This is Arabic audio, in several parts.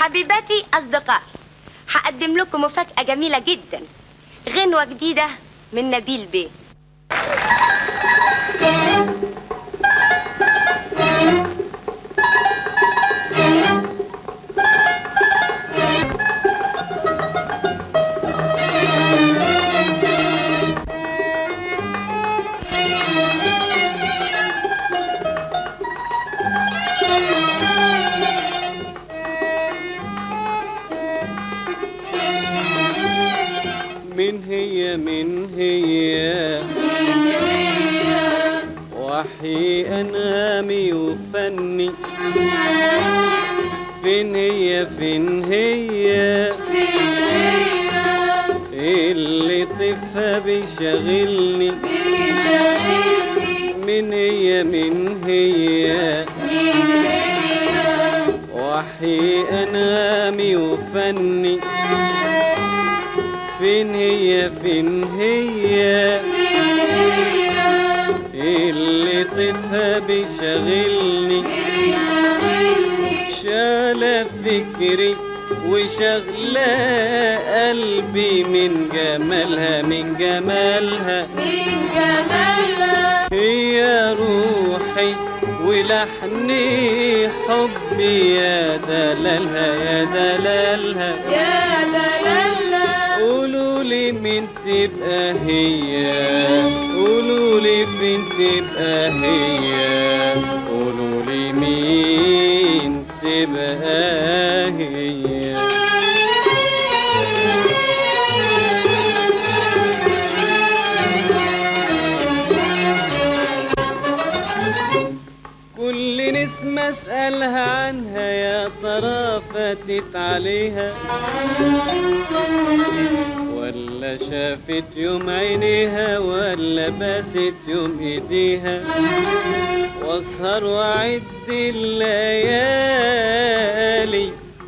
حبيباتي أصدقائي، هقدم لكم مفاجأة جميلة جدا، غنوة جديدة من نبيل بيه. من هي وحي أنامي وفني، فين هي اللي طفها بيشغلني، من هي وحي أنامي وفني، فين هي اللي طفها بيشغلني، شالة فكري وشغلة قلبي من جمالها هي روحي ولحني حبي يا دلالها قولولي مين تبقى هي، قولولي فين تبقى هي، قولولي مين تبقى هي. كل نسمة اسألها عنها يا ترى فاتت عليها ولا شافت يوم عينيها ولا باست يوم ايديها، واسهر واعد الليالي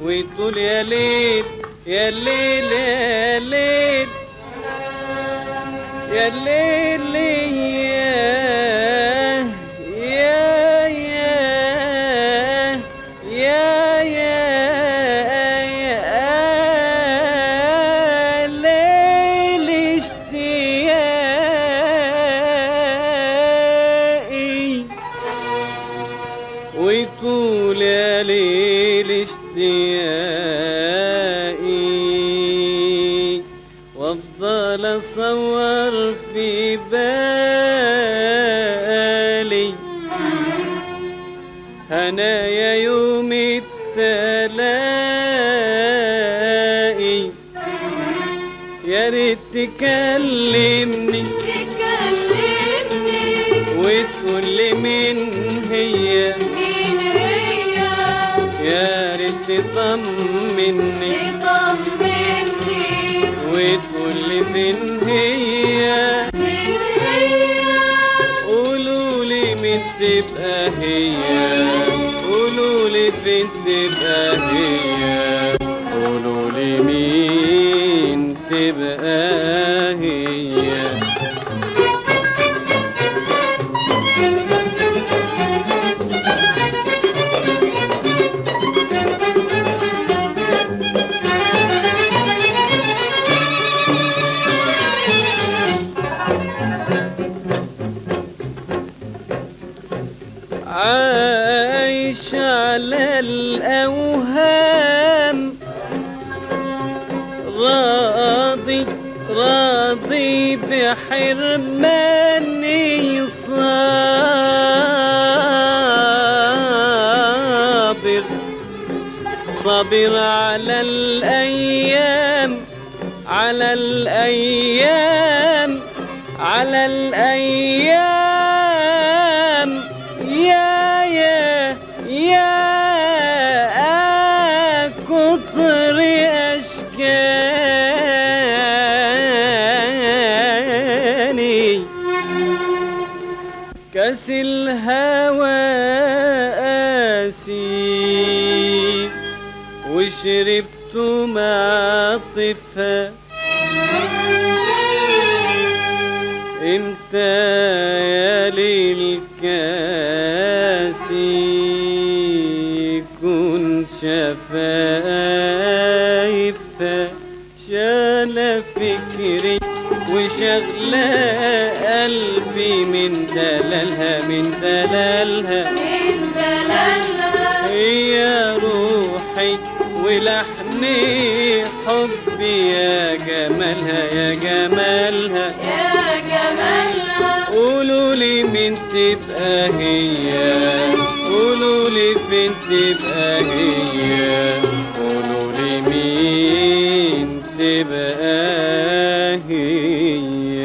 وتقول يا ليل يا ليل يا ليل يا ليل ويطول يا ليل اشتياقي، وافضل اصور في بالي هنايا يوم التلاقي، يا ريت تكلمني وتقول لي مين هي، يا ريت تطمني وتقول لي فين هي، قولولي مين تبقى هي، قولولي فين تبقى هي، قولولي مين تبقى هي. عايش على الأوهام راضي بحرماني، صابر على الأيام يا كتر أشكاني، كاس الهوى قاسي وشربت مع طفها، انت يا ليل كاسي كن شفايفها شالة فكري وشغلة قلبي من دلالها من دلالها هي روحي ولحني حبي يا جمالها يا جمالها قولوا لي مين تبقى هي قولوا لي فين تبقى هي قولوا لي مين تبقى هي